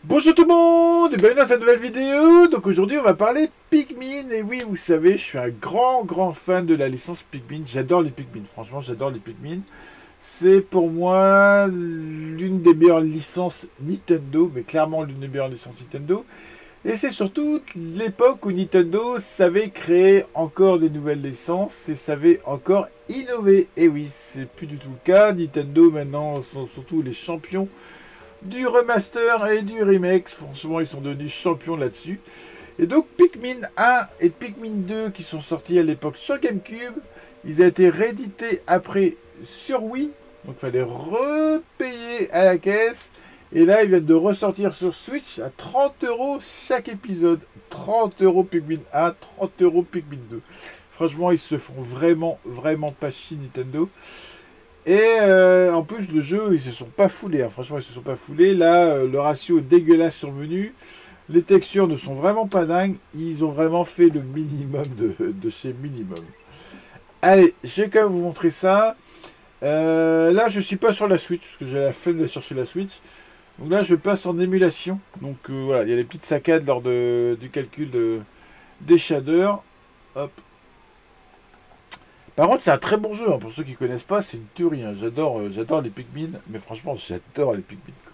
Bonjour tout le monde et bienvenue dans cette nouvelle vidéo. Donc aujourd'hui on va parler Pikmin. Et oui, vous savez, je suis un grand fan de la licence Pikmin. J'adore les Pikmin, franchement j'adore les Pikmin. C'est pour moi l'une des meilleures licences Nintendo, mais clairement l'une des meilleures licences Nintendo. Et c'est surtout l'époque où Nintendo savait créer encore des nouvelles licences et savait encore innover. Et oui, c'est plus du tout le cas. Nintendo maintenant sont surtout les champions du remaster et du remake. Franchement, ils sont devenus champions là-dessus. Et donc, Pikmin 1 et Pikmin 2 qui sont sortis à l'époque sur GameCube, ils ont été réédités après sur Wii. Donc, il fallait repayer à la caisse. Et là, ils viennent de ressortir sur Switch à 30 € chaque épisode. 30 € Pikmin 1, 30 € Pikmin 2. Franchement, ils se font vraiment pas chier Nintendo. Et en plus, le jeu, ils se sont pas foulés. Hein. Franchement, ils se sont pas foulés. Là, le ratio est dégueulasse sur le menu. Les textures ne sont vraiment pas dingues. Ils ont vraiment fait le minimum de chez minimum. Allez, je vais quand même vous montrer ça. Là, je suis pas sur la Switch, parce que j'ai la flemme de chercher la Switch. Donc là, je passe en émulation. Donc voilà, il y a des petites saccades lors du calcul des shaders. Hop. Par contre, c'est un très bon jeu. Hein. Pour ceux qui ne connaissent pas, c'est une tuerie. Hein. J'adore les Pikmin. Mais franchement, j'adore les Pikmin. Quoi.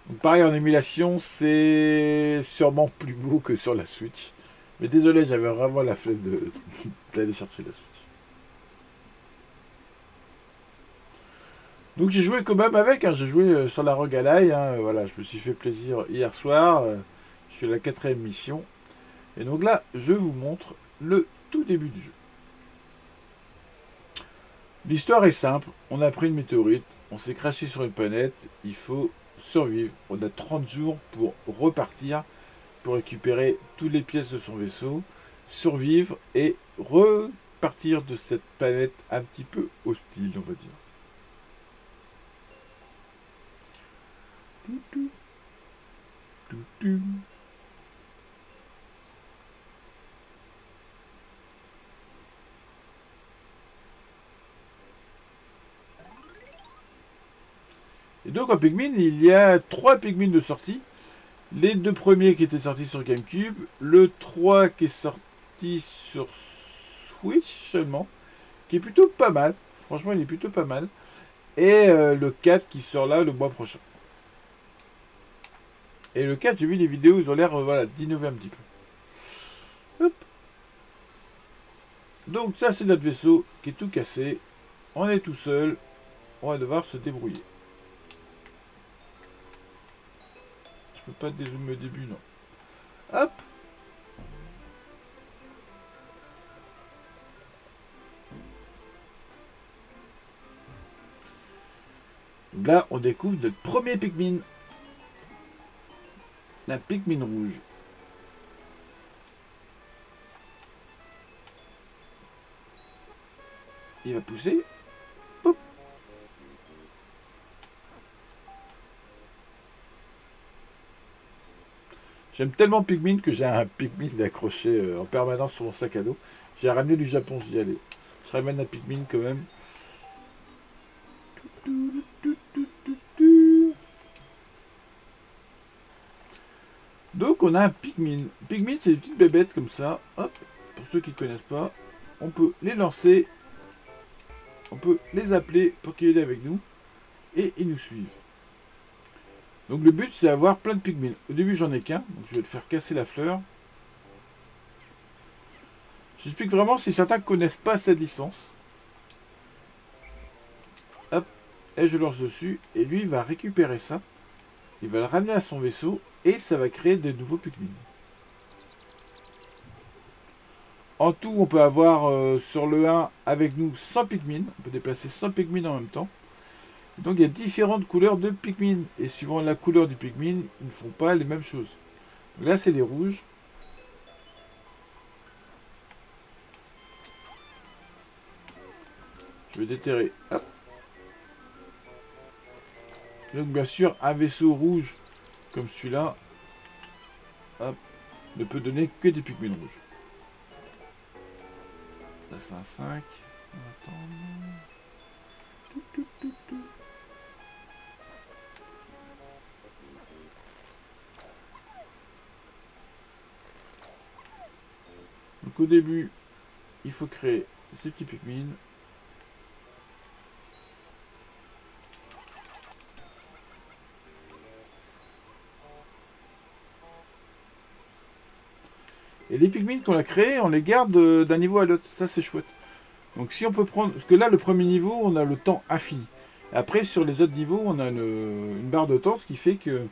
Donc, pareil, en émulation, c'est sûrement plus beau que sur la Switch. Mais désolé, j'avais vraiment la flemme d'aller chercher la Switch. Donc j'ai joué quand même avec. Hein. J'ai joué sur la Rogue Ally. Hein. Voilà, je me suis fait plaisir hier soir. Je suis à la 4e mission. Et donc là, je vous montre le tout début du jeu. L'histoire est simple, on a pris une météorite, on s'est craché sur une planète, il faut survivre. On a 30 jours pour repartir, pour récupérer toutes les pièces de son vaisseau, survivre et repartir de cette planète un petit peu hostile, on va dire. Tout, tout, tout, tout. Et donc en Pikmin, il y a 3 Pikmin de sortie. Les 2 premiers qui étaient sortis sur GameCube, le 3 qui est sorti sur Switch seulement, qui est plutôt pas mal. Franchement, il est plutôt pas mal. Et le 4 qui sort là le mois prochain. Et le 4, j'ai vu des vidéos, ils ont l'air voilà, d'innover un petit peu. Hop. Donc ça, c'est notre vaisseau qui est tout cassé. On est tout seul. On va devoir se débrouiller. Je peux pas dézoomer au début, non. Hop. Donc là, on découvre notre premier Pikmin. La Pikmin rouge. Il va pousser. Hop. J'aime tellement Pikmin que j'ai un Pikmin accroché en permanence sur mon sac à dos. J'ai ramené du Japon, j'y allais. Je ramène un Pikmin quand même. Donc on a un Pikmin. Pikmin, c'est des petites bébêtes comme ça. Hop, pour ceux qui ne connaissent pas, on peut les lancer. On peut les appeler pour qu'ils aillent avec nous. Et ils nous suivent. Donc le but, c'est d'avoir plein de Pikmin. Au début, j'en ai qu'un. Donc je vais le faire casser la fleur. J'explique vraiment si certains ne connaissent pas cette licence. Hop, et je lance dessus. Et lui, il va récupérer ça. Il va le ramener à son vaisseau. Et ça va créer de nouveaux Pikmin. En tout, on peut avoir sur le 1 avec nous 100 Pikmin. On peut déplacer 100 Pikmin en même temps. Donc il y a différentes couleurs de Pikmin. Et suivant la couleur du Pikmin, ils ne font pas les mêmes choses. Là, c'est les rouges. Je vais déterrer. Hop. Donc bien sûr, un vaisseau rouge comme celui-là, ne peut donner que des Pikmin rouges. Là, c'est un 5. On va attendre. Donc au début, il faut créer ces petits Pikmin. Et les Pikmin qu'on a créés, on les garde d'un niveau à l'autre. Ça, c'est chouette. Donc si on peut prendre... Parce que là, le premier niveau, on a le temps infini. Après, sur les autres niveaux, on a une barre de temps, ce qui fait que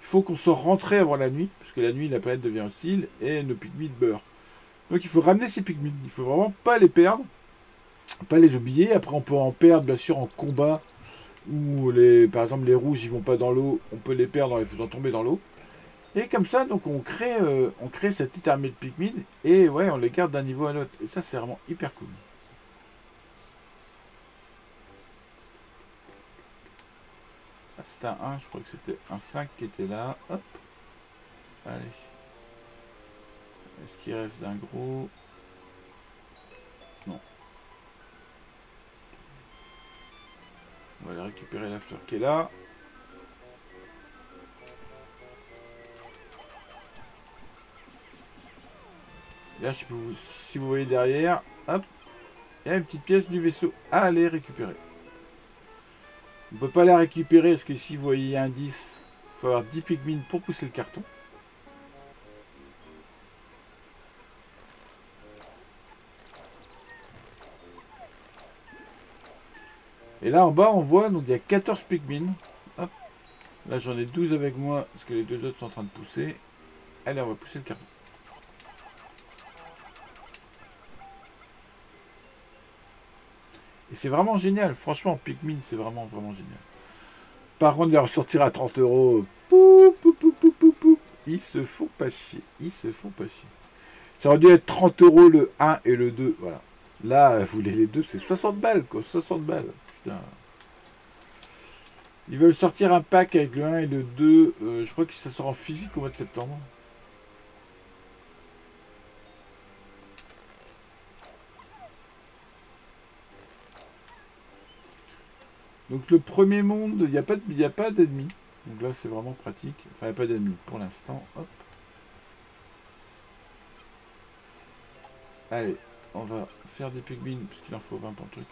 il faut qu'on soit rentré avant la nuit, parce que la nuit, la planète devient hostile, et nos Pikmin meurent. Donc il faut ramener ces Pikmin. Il faut vraiment pas les perdre, pas les oublier. Après, on peut en perdre, bien sûr, en combat, où par exemple les rouges, ils vont pas dans l'eau, on peut les perdre en les faisant tomber dans l'eau. Et comme ça, donc on crée cette petite armée de Pikmin, et ouais, on les garde d'un niveau à l'autre. Et ça, c'est vraiment hyper cool. Ah, c'était un 1, je crois que c'était un 5 qui était là. Hop. Allez. Est-ce qu'il reste un gros? Non. On va aller récupérer la fleur qui est là. Là, je sais pas si vous voyez derrière. Hop. Il y a une petite pièce du vaisseau à aller récupérer. On ne peut pas la récupérer parce que si vous voyez un 10, il faut avoir 10 Pikmin pour pousser le carton. Et là en bas on voit, donc il y a 14 Pikmin. Hop. Là j'en ai 12 avec moi parce que les deux autres sont en train de pousser. Allez, on va pousser le carton. Et c'est vraiment génial, franchement Pikmin c'est vraiment génial. Par contre, les ressortir à 30 €, ils se font pas chier. Ils se font pas chier. Ça aurait dû être 30 € le 1 et le 2. Voilà. Là, vous voulez les deux, c'est 60 balles, quoi. 60 balles. Putain. Ils veulent sortir un pack avec le 1 et le 2. Je crois que ça sort en physique au mois de septembre. Donc le premier monde, il n'y a pas d'ennemis. Donc là, c'est vraiment pratique. Enfin, il n'y a pas d'ennemis pour l'instant. Hop. Allez, on va faire des Pikmin, parce qu'il en faut 20 pour le truc.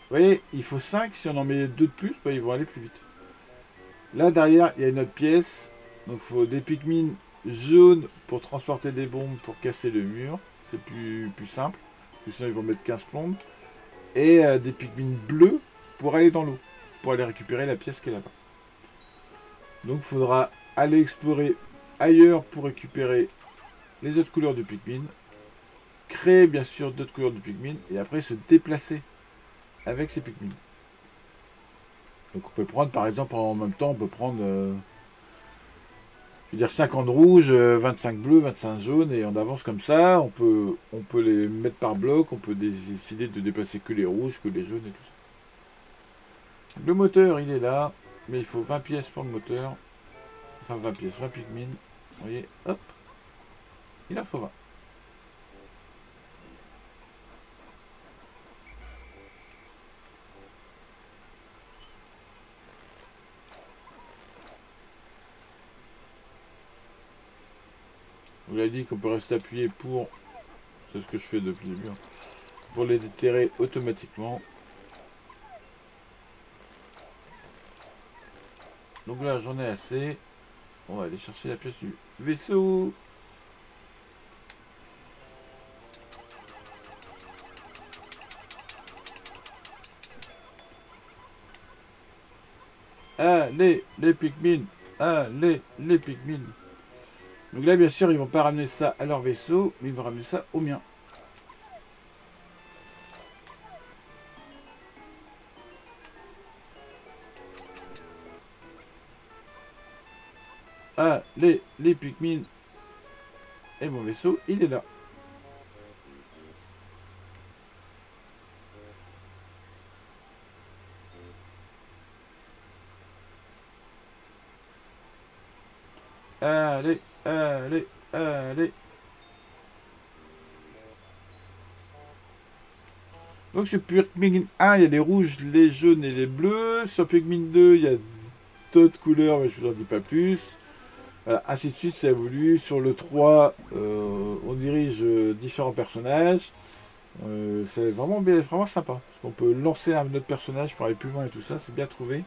Vous voyez, il faut 5. Si on en met 2 de plus, bah, ils vont aller plus vite. Là, derrière, il y a une autre pièce. Donc, il faut des Pikmin jaunes pour transporter des bombes pour casser le mur. C'est plus simple. Parce que sinon, ils vont mettre 15 plombes. Et des Pikmin bleus pour aller dans l'eau. Pour aller récupérer la pièce qui est là-bas. Donc, il faudra aller explorer ailleurs pour récupérer les autres couleurs de Pikmin. Créer, bien sûr, d'autres couleurs de Pikmin. Et après, se déplacer avec ces Pikmin. Donc, on peut prendre, par exemple, en même temps, on peut prendre... je veux dire 50 rouges, 25 bleus, 25 jaunes, et on avance comme ça. On peut les mettre par bloc, on peut décider de déplacer que les rouges, que les jaunes et tout ça. Le moteur, il est là, mais il faut 20 pièces pour le moteur. Enfin 20 pièces, 20 Pikmin. Vous voyez, hop, il en faut 20. On vous a dit qu'on peut rester appuyé pour, c'est ce que je fais depuis le début, hein, pour les déterrer automatiquement. Donc là j'en ai assez. On va aller chercher la pièce du vaisseau. Allez les Pikmin. Allez les Pikmin. Donc là bien sûr ils vont pas ramener ça à leur vaisseau, mais ils vont ramener ça au mien. Allez les Pikmin. Et mon vaisseau il est là. Allez, allez, allez. Donc sur Pikmin 1, il y a les rouges, les jaunes et les bleus. Sur Pikmin 2, il y a d'autres couleurs, mais je vous en dis pas plus. Voilà, ainsi de suite, ça évolue. Sur le 3, on dirige différents personnages. C'est vraiment, vraiment sympa. Parce qu'on peut lancer un autre personnage pour aller plus loin et tout ça, c'est bien trouvé.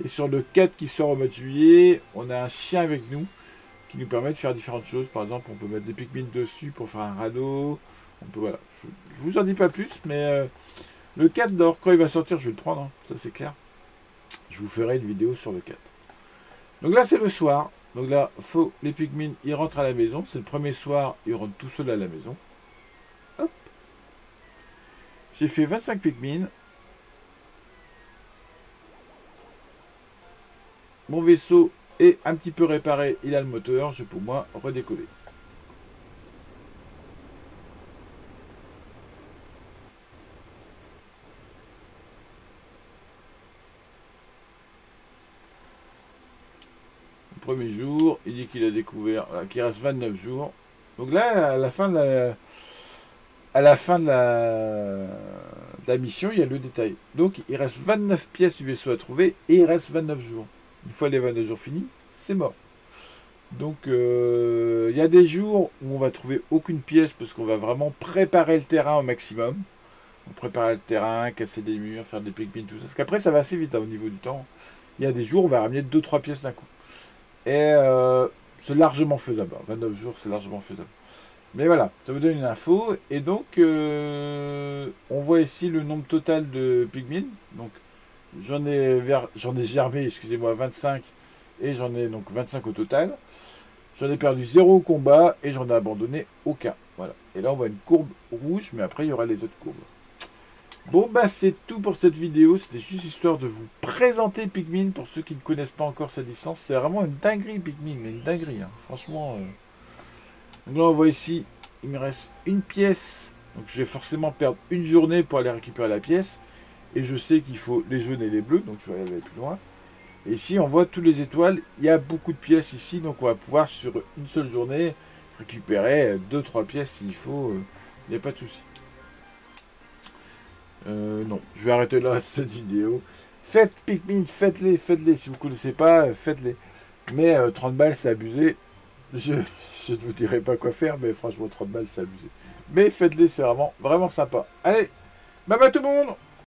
Et sur le 4 qui sort au mois de juillet, on a un chien avec nous qui nous permet de faire différentes choses. Par exemple, on peut mettre des Pikmin dessus pour faire un radeau. On peut, voilà. Je vous en dis pas plus, mais le 4, d'or, quand il va sortir, je vais le prendre, hein, ça c'est clair. Je vous ferai une vidéo sur le 4. Donc là, c'est le soir. Donc là, les Pikmin, ils rentrent à la maison. C'est le premier soir, ils rentrent tout seuls à la maison. Hop. J'ai fait 25 Pikmin. Mon vaisseau est un petit peu réparé. Il a le moteur. Je peux, moi, redécoller. Premier jour, il dit qu'il a découvert, voilà, qu'il reste 29 jours. Donc là, à la fin de la mission, il y a le détail. Donc il reste 29 pièces du vaisseau à trouver et il reste 29 jours. Une fois les 29 jours finis, c'est mort. Donc il y a des jours où on va trouver aucune pièce parce qu'on va vraiment préparer le terrain au maximum. On prépare le terrain, casser des murs, faire des Pikmin, tout ça. Parce qu'après, ça va assez vite, hein, au niveau du temps. Il y a des jours où on va ramener 2-3 pièces d'un coup. Et c'est largement faisable. 29 jours, c'est largement faisable. Mais voilà, ça vous donne une info. Et donc, on voit ici le nombre total de Pikmin. Donc, j'en ai germé, excusez-moi, 25. Et j'en ai donc 25 au total. J'en ai perdu 0 au combat. Et j'en ai abandonné aucun. Voilà. Et là, on voit une courbe rouge. Mais après, il y aura les autres courbes. Bon, bah c'est tout pour cette vidéo. C'était juste histoire de vous présenter Pikmin pour ceux qui ne connaissent pas encore cette licence. C'est vraiment une dinguerie Pikmin, mais une dinguerie, hein. Franchement. Donc là, on voit ici, il me reste une pièce. Donc je vais forcément perdre une journée pour aller récupérer la pièce. Et je sais qu'il faut les jaunes et les bleus, donc je vais aller plus loin. Et ici, on voit toutes les étoiles. Il y a beaucoup de pièces ici, donc on va pouvoir sur une seule journée récupérer 2-3 pièces s'il faut. Il n'y a pas de souci. Non, je vais arrêter là cette vidéo. Faites Pikmin, faites-les. Si vous ne connaissez pas, faites-les. Mais 30 balles, c'est abusé. Je ne vous dirai pas quoi faire, mais franchement, 30 balles, c'est abusé. Mais faites-les, c'est vraiment, vraiment sympa. Allez, bye bye tout le monde!